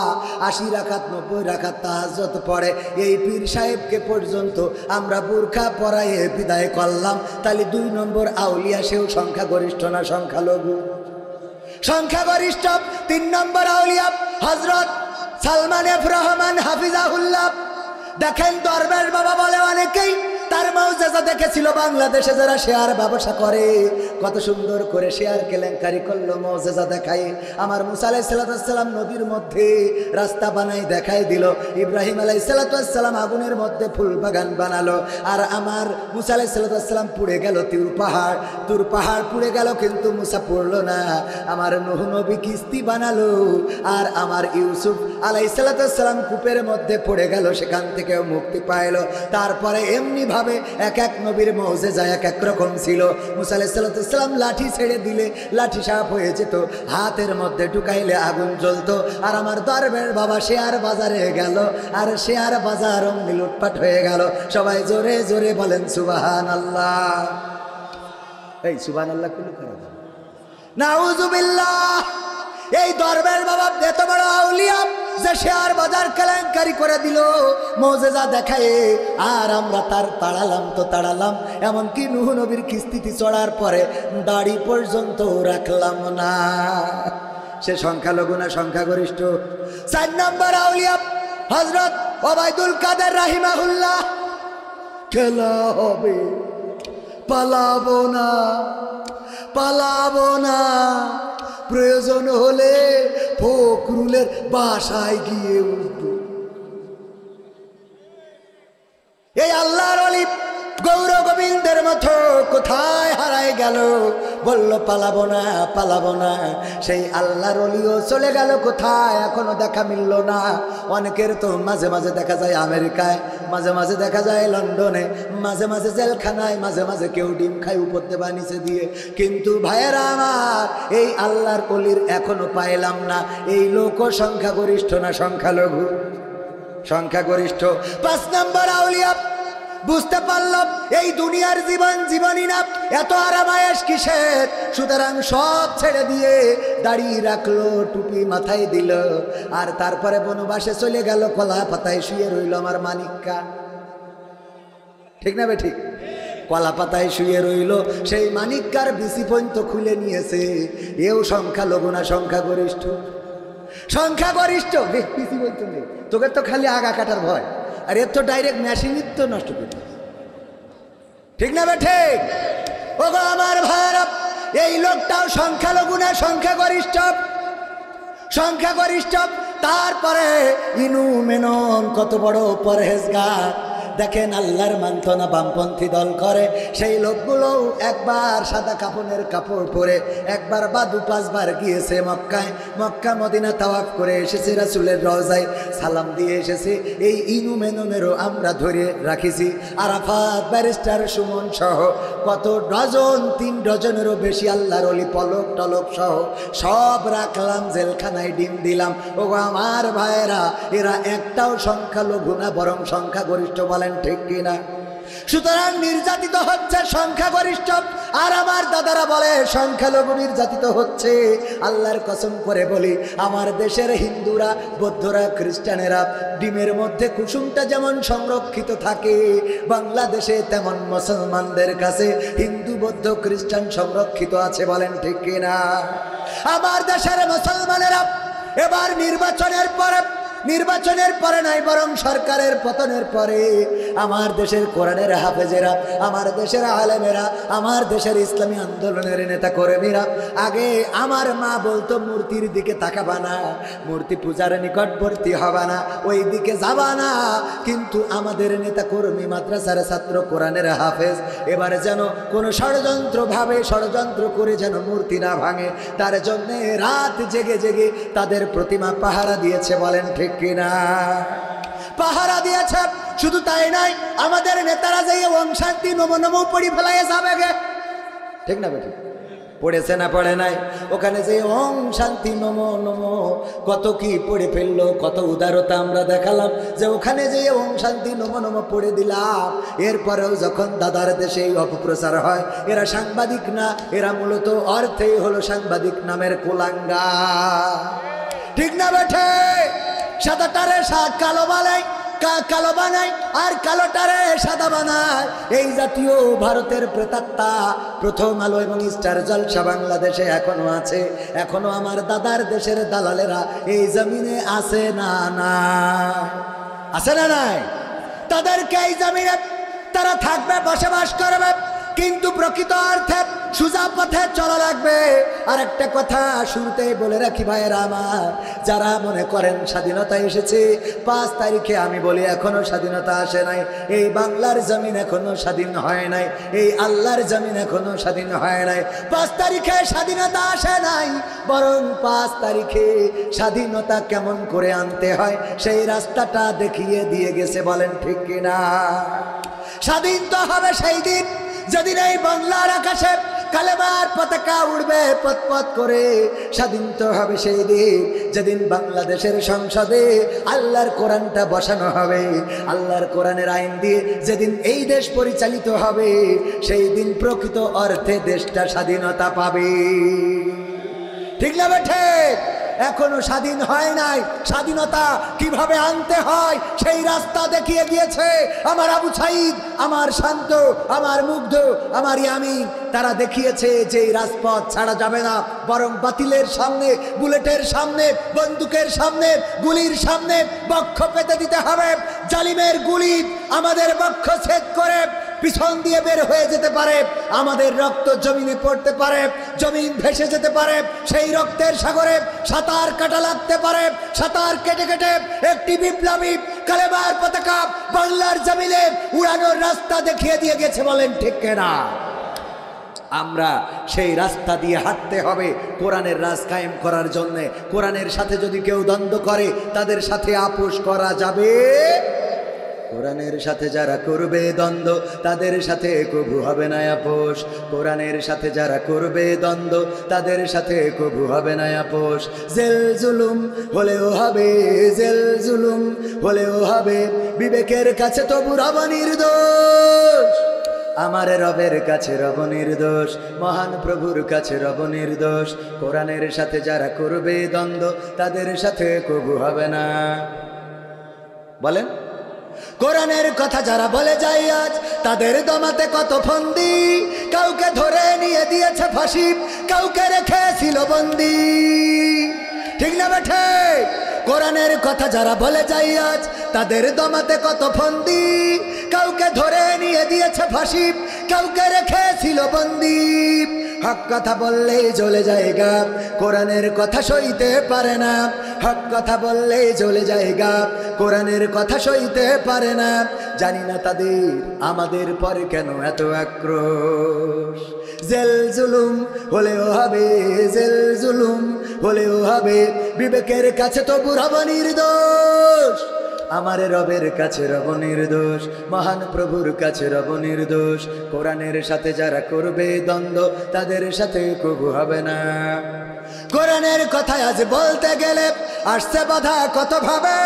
80 রাকাত 90 রাকাত তাহাজ্জুদ পড়ে। এই পীর সাহেবকে পর্যন্ত আমরা বুরখা পরায়ে বিদায় করলাম। তাহলে 2 নম্বর আউলিয়া, সেও সংখ্যাগরিষ্ঠ না সংখ্যালঘু? সংখ্যাগরিষ্ঠ। 3 নম্বর আউলিয়া হযরত সালমান এফ রহমান হাফিজাহুল্লাহ। দেখেন দরবেশ বাবা বলে অনেকেই তার মৌজেজা দেখেছিল বাংলাদেশে যারা শেয়ার ব্যবসা করে, কত সুন্দর করে শেয়ার কেলেঙ্কারি করলো, মৌজেজা দেখায়। আমার মুসা আলাইহিস সালাম নদীর মধ্যে রাস্তা বানাই দেখাই দিল, ইব্রাহিম আলাইহিস সালাম আগুনের মধ্যে ফুল বাগান বানালো, আর আমার মুসা আলাইহিস সালাম পুড়ে গেল তুর পাহাড় পুড়ে গেল, কিন্তু মুসা পড়লো না। আমার নূহ নবী কিস্তি বানালো, আর আমার ইউসুফ আলাইহিস সালাম কূপের মধ্যে পড়ে গেল, সেখান থেকেও মুক্তি পাইল। তারপরে এমনি ভাবে এক এক নবীর মৌজেজা এক এক রকম ছিল। মুসা আলাইহিস সালাম লাঠি ছেড়ে দিলে লাঠি সাপ হয়ে যেত, হাতের মধ্যে ঢুকাইলে আগুন জ্বলতো। আর আমার দরবেশ বাবা শেয়ার বাজারে গেল, আর শেয়ার বাজার অমনি লুটপাট হয়ে গেল। সবাই জোরে জোরে বলেন সুবহানাল্লাহ। এই সুবহানাল্লাহ কুল করে দাও, নাউযুবিল্লাহ। এই দরবেশ বাবা এত বড় আউলিয়া যে শেয়ার বাজার কেলেঙ্কারি করে দিল মৌজেজা দেখায়, আর আমরা তার তাড়ালাম। এমনকি নূহ নবীর কিস্তিতে চড়ার পরে দাড়ি পর্যন্ত রাখলাম না। সে সংখ্যালঘু না সংখ্যাগরিষ্ঠ? 4 নম্বর আউলিয়া হযরত ওবায়দুল কাদের রাহিমাহুল্লাহ। খেলা হবে, পালাবো না, প্রয়োজন হলে ফখরুলের বাসায় গিয়ে উঠব। এই আল্লাহর ওলি গৌর গোবিন্দের মতো কোথায় হারায় গেল? বলল পালাবো না। সেই আল্লাহর ওলিও চলে গেল কোথায়? এখনো দেখা মিলল না। অনেকের তো মাঝে মাঝে দেখা যায় আমেরিকায়, মাঝে মাঝে দেখা যায় লন্ডনে, মাঝে মাঝে জেলখানায়, মাঝে মাঝে কেউ ডিম খায় উপর দেবা নিচে দিয়ে। কিন্তু ভাইয়েরা আমার, এই আল্লাহর ওলির এখনো পাইলাম না। এই লোক সংখ্যাগরিষ্ঠ না সংখ্যালঘু? সংখ্যাগরিষ্ঠ। 5 নম্বর আউলিয়া বুঝতে পারলাম এই দুনিয়ার জীবনই না, এত আরামায়েশ কিসের? সুতরাং সব ছেড়ে দিয়ে দাড়ি রাখলো, টুপি মাথায় দিল, আর তারপরে বনবাসে চলে গেল, কলা পাতায় শুয়ে রইল আমার মানিক্কা। ঠিক না বে ঠিক? কলা পাতায় শুয়ে রইল, সেই মানিক্কার বিসি পর্যন্ত খুলে নিয়েছে। এও সংখ্যালঘু না সংখ্যাগরিষ্ঠ? সংখ্যাগরিষ্ঠ। বিসি পর্যন্ত নেই, তোকে তো খালি আগা কাটার ভয়, আর এর তো ডাইরেক্ট মেশিনই তো নষ্ট করে। ঠিক না বে ঠিক? ও গো আমার ভাইরা, এই লোকটাও সংখ্যালঘু না সংখ্যাগরিষ্ঠ? সংখ্যাগরিষ্ঠ। তারপরে ইনু মেনন কত বড় পরহেজগার, দেখেন আল্লাহর মানত না, বামপন্থী দল করে। সেই লোকগুলো একবার সাদা কাফনের কাপড় পরে একবার বা 2-5 বার গিয়েছে মক্কায়, মক্কা মদিনা তাওয়াফ করে এসেছে, রাসূলের রওজায় সালাম দিয়ে এসেছে। এই ইনু মেননেরও আমরা ধরে রাখিছি। আরাফাত, ব্যারিস্টার সুমন সহ কত ডজন, 3 ডজনেরও বেশি আল্লাহর ওলি পলক টলক সহ সব রাখলাম জেলখানায়, ডিম দিলাম। ও আমার ভাইয়েরা, এরা একটাও সংখ্যালঘু না, বরং সংখ্যাগরিষ্ঠ। বলেন ঠিক কিনা? সুতরাং নির্যাতিত হচ্ছে সংখ্যাগরিষ্ঠ, আর আমার দাদারা বলে সংখ্যালঘু নির্যাতিত হচ্ছে। আল্লাহর কসম করে বলি, আমার দেশের হিন্দুরা, বৌদ্ধরা, খ্রিস্টানেরা ডিমের মধ্যে কুসুমটা যেমন সংরক্ষিত থাকে, বাংলাদেশে তেমন মুসলমানদের কাছে হিন্দু, বৌদ্ধ, খ্রিস্টান সংরক্ষিত আছে। বলেন ঠিক কিনা? আমার দেশের মুসলমানেরা এবার নির্বাচনের পরে নাই, বরং সরকারের পতনের পরে আমার দেশের কোরআনের হাফেজেরা, আমার দেশের আলেমেরা, আমার দেশের ইসলামী আন্দোলনের নেতা কর্মীরা, আগে আমার মা বলতো মূর্তির দিকে তাকাবা না, মূর্তি পূজার নিকটবর্তী হবা না, ওই দিকে যাবা না। কিন্তু আমাদের নেতা কর্মী, মাদ্রাসার ছাত্র, কোরআনের হাফেজ এবারে যেন কোনো ষড়যন্ত্র করে যেন মূর্তি না ভাঙে, তার জন্য রাত জেগে জেগে তাদের প্রতিমা পাহারা দিয়েছে। বলেন ঠিক কিনা? পাহারা দিয়েছে। শুধু তাই নাই, আমাদের নেতারা যে ওম শান্তি নমো নমো পড়ি ফেলাইয়ে যাবে গে, ঠিক না বেটি? পড়েছে না পড়ে নাই? ওখানে যে ওম শান্তি নমো নমো কত কি পড়ে ফেললো, কত উদারতা আমরা দেখালাম, যে ওখানে যে ওম শান্তি নমো নমো পড়ে দিলাম। এরপরেও যখন দাদার দেশে এই অপপ্রচার হয়, এরা সাংবাদিক না, এরা মূলত অর্থেই হলো সাংবাদিক নামের কুলাঙ্গা, ঠিক না বেঠে? সাদাটারে কালো বানায় আর কালোটারে সাদা বানায়। এই জাতীয় ভারতের প্রেতাত্মা প্রথম আলো এবং স্টার জলসা বাংলাদেশে এখনো আছে। এখনো আমার দাদার দেশের দালালেরা এই জমিনে আছে না? না আছে না? নাই? তাদেরকে এই জমিনে তারা থাকবে, বসবাস করবে, কিন্তু প্রকৃত অর্থে সোজা পথে চলা লাগবে। আর একটা কথা শুরুতেই বলে রাখি ভাইয়েরা আমার, যারা মনে করেন স্বাধীনতা এসেছে 5 তারিখে, আমি বলি এখনো স্বাধীনতা আসে নাই। এই বাংলার জমিন এখনো স্বাধীন হয় নাই, এই আল্লাহর জমিন এখনো স্বাধীন হয় নাই। 5 তারিখে স্বাধীনতা আসে নাই, বরং 5 তারিখে স্বাধীনতা কেমন করে আনতে হয় সেই রাস্তাটা দেখিয়ে দিয়ে গেছে। বলেন ঠিক কিনা? স্বাধীন তো হবে সেই দিন যেদিন এই বাংলার আকাশে কালেমার পতাকা উড়বে পথ করে। স্বাধীন তো হবে সেই দিন যেদিন বাংলাদেশের সংসদে আল্লাহর কোরআনটা বসানো হবে, আল্লাহর কোরআনের আইন দিয়ে যেদিন এই দেশ পরিচালিত হবে, সেই দিন প্রকৃত অর্থে দেশটা স্বাধীনতা পাবে। ঠিক না বেঠে? এখনো স্বাধীন হয় নাই। স্বাধীনতা কিভাবে আনতে হয় সেই রাস্তা দেখিয়ে দিয়েছে আমার আবু সাইদ, আমার শান্ত, আমার মুগ্ধ, আমার ইয়ামিন। তারা দেখিয়েছে যে এই রাজপথ ছাড়া যাবে না, বরং বাতিলের সামনে, বুলেটের সামনে, বন্দুকের সামনে, গুলির সামনে বক্ষ পেতে দিতে হবে। জালিমের গুলি আমাদের বক্ষ ছেদ করে পিছন দিয়ে বের হয়ে যেতে পারে, আমাদের রক্ত জমিনে পড়তে পারে, জমিন ভেসে যেতে পারে, সেই রক্তের সাগরে সাঁতার কাটা লাগতে পারে। সাঁতার কেটে কেটে একটি বিপ্লবী কালেমার পতাকা বাংলার জমিনে উড়ানোর রাস্তা দেখিয়ে দিয়ে গেছে। বলেন ঠিক কিনা? আমরা সেই রাস্তা দিয়ে হাঁটতে হবে কোরআনের রাজ কায়েম করার জন্য। কোরআনের সাথে যদি কেউ দ্বন্দ্ব করে, তাদের সাথে আপোষ করা যাবে। কোরআনের সাথে যারা করবে দ্বন্দ্ব, তাদের সাথে কবু হবে না আপোষ। কোরআনের সাথে যারা করবে দ্বন্দ্ব, তাদের সাথে কবু হবে না আপোষ। জেল জুলুম হলেও হবে, জেল জুলুম হলেও হবে, বিবেকের কাছে তবু রব নির্দোষ। আমার রবের কাছে রব নির্দোষ, মহান প্রভুর কাছে রব নির্দোষ। কোরআনের সাথে যারা করবে দ্বন্দ্ব, তাদের সাথে কবু হবে না। বলেন, কোরআনের কথা যারা বলে যায় আজ, তাদের দমাতে কত ফন্দি। কাউকে ধরে নিয়ে দিয়েছে ফাঁসি, কাউকে রেখেছিল বন্দি। ঠিক না বেঠে? কোরআনের কথা যারা বলে যায় আজ, তাদের দমাতে কত ফন্দি। কাউকে ধরে নিয়ে দিয়েছে ফাঁসি, কাউকে রেখেছিল বন্দি। হক কথা বললেই জ্বলে যায় গা, কোরআনের কথা সইতে পারে না। হক কথা বললেই জ্বলে যায় গা, কোরআনের কথা সইতে পারে না। জানি না তাদের আমাদের পরে কেন এত আক্রোশ। জেল জুলুম হলেও হবে, জেল জুলুম হলেও হবে, বিবেকের কাছে তবু রব নির্দোষ। আমার রবের কাছে রব নির্দোষ, মহান প্রভুর কাছে রব নির্দোষ। কোরআনের সাথে যারা করবে দ্বন্দ্ব, তাদের সাথে কবু হবে না। কোরআনের কথা আজ বলতে গেলে আসছে বাধা কত ভাবে।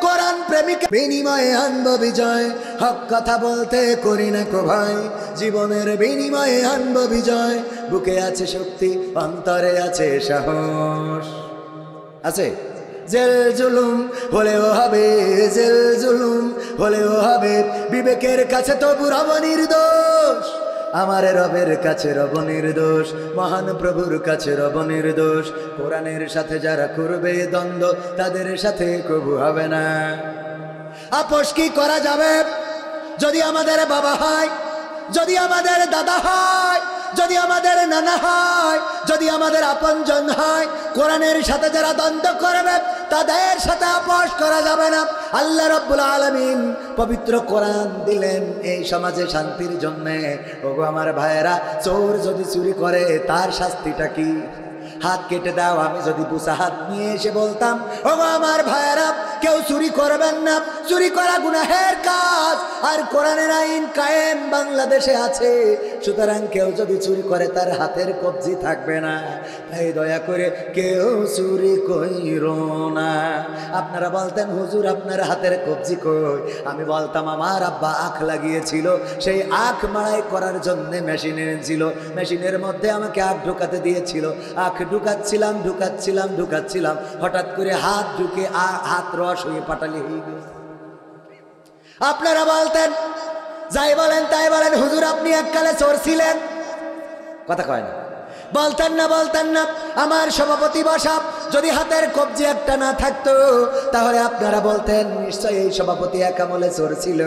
কোরআন প্রেমিক বিনিময়ে আনব বিজয়, হক কথা বলতে করি না কো ভাই। জীবনের বিনিময়ে আনব বিজয়, বুকে আছে শক্তি, অন্তরে আছে সাহস। আছে জেল জুলুম হলেও হবে, জেল জুলুম হলেও হবে, বিবেকের কাছে তবু রব নির্দোষ। আমার রবের কাছে রব নির্দোষ, মহান প্রভুর কাছে রব নির্দোষ। কোরআনের সাথে যারা করবে দ্বন্দ্ব, তাদের সাথে কবু হবে না। আপোষ কি করা যাবে? যদি আমাদের বাবা হয়, যদি আমাদের দাদা হয়, যদি আমাদের নানা হয়, যদি আমাদের আপনজন হয়, কোরআনের সাথে যারা দ্বন্দ্ব করবে, তাদের সাথে আপোষ করা যাবে না। আল্লাহ রাব্বুল আলামিন পবিত্র কোরআন দিলেন এই সমাজে শান্তির জন্যে। ওগো আমার ভাইয়েরা, চোর যদি চুরি করে তার শাস্তিটা কি? হাত কেটে দাও। আমি যদি বুসা হাত নিয়ে এসে বলতাম, ওগো আমার ভাইয়েরা, কেউ চুরি করবেন না, চুরি করা গুনাহের কাজ, আর কোরআনের আইন কায়েম বাংলাদেশে আছে, সুতরাং কেউ যদি চুরি করে তার হাতের কবজি থাকবে না। তাই দয়া করে কেউ চুরি কইরো না। আপনারা বলতেন, হুজুর আপনার হাতের কবজি কই? আমি বলতাম, আমার আব্বা আখ লাগিয়েছিল, সেই আখ মাড়াই করার জন্য মেশিন এনেছিল, মেশিনের মধ্যে আমাকে আখ ঢুকাতে দিয়েছিল। আখ ঢুকাচ্ছিলাম ঢুকাচ্ছিলাম ঢুকাচ্ছিলাম, হঠাৎ করে হাত ঢুকে হাত রস হয়ে পাটালি হয়ে গেছে। আপনারা বলতেন, যাই বলেন তাই বলেন, হুজুর আপনি এককালে চোর ছিলেন। কথা কয় না, বলতেন না, বলতেন না। আমার সভাপতি বসাব যদি হাতের কবজি একটা না থাকতো, তাহলে আপনারা বলতেন নিশ্চয়ই এই সভাপতি এক আমলে চোর ছিল।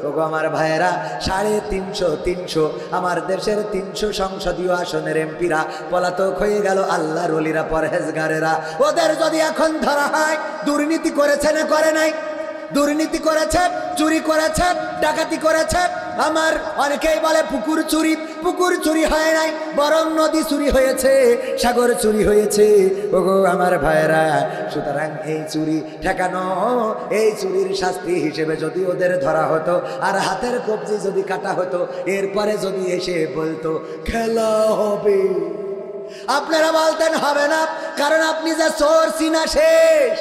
ওগো আমার ভাইয়েরা, 350 আমার দেশের 300 সংসদীয় আসনের এমপিরা পলাতক হয়ে গেল। আল্লাহর ওলিরা, পরহেজগারেরা, ওদের যদি এখন ধরা হয়, দুর্নীতি করেছে না করে নাই? দুর্নীতি করেছে, চুরি করেছে, ডাকাতি করেছে। আমার অনেকেই বলে পুকুর চুরি, পুকুর চুরি হয় নাই, বরং নদী চুরি হয়েছে, সাগর চুরি হয়েছে। ওগো আমার ভাইয়েরা, সুতরাং এই চুরি ঠেকানো, এই চুরির শাস্তি হিসেবে যদি ওদের ধরা হতো আর হাতের কবজি যদি কাটা হতো, এরপরে যদি এসে বলতো খেলা হবে, আপনারা বলতেন হবে না, কারণ আপনি যা চোর চিনা শেষ।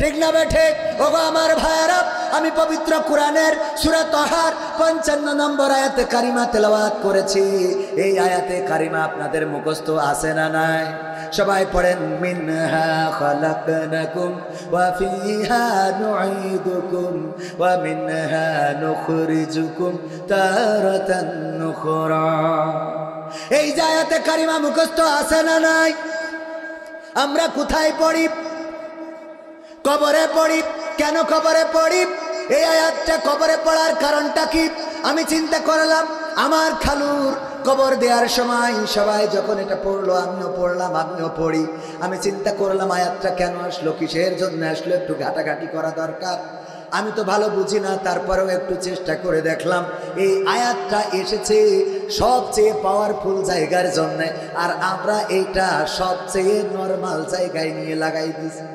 ঠিক না বেঠে? ওগো আমার ভাইয়েরা, আমি পবিত্র কোরআনের সূরা তাহার 55 নম্বর আয়াতে কারিমা তেলাওয়াত করেছি। এই আয়াতে কারিমা আপনাদের মুখস্থ আছে না নাই? সবাই পড়েন, মিনহা খালাকনাকুম ওয়া ফিহা নুঈদুকুম ওয়া মিনহা নুখরিজুকুম তারাতান নুখরা। এই যে আয়াতে কারিমা মুখস্থ আছে না নাই? আমরা কোথায় পড়ি? কবরে পড়ি। কেন কবরে পড়ি? এই আয়াতটা কবরে পড়ার কারণটা কি? আমি চিন্তা করলাম, আমার খালুর কবর দেওয়ার সময় সবাই যখন এটা পড়লো, আমিও পড়লাম, আমিও পড়ি। আমি চিন্তা করলাম আয়াতটা কেন আসলো, কিসের জন্য আসলো, একটু ঘাটাঘাটি করা দরকার। আমি তো ভালো বুঝি না, তারপরেও একটু চেষ্টা করে দেখলাম। এই আয়াতটা এসেছে সবচেয়ে পাওয়ারফুল জায়গার জন্য, আর আমরা এইটা সবচেয়ে নরমাল জায়গায় নিয়ে লাগাই দিয়েছি।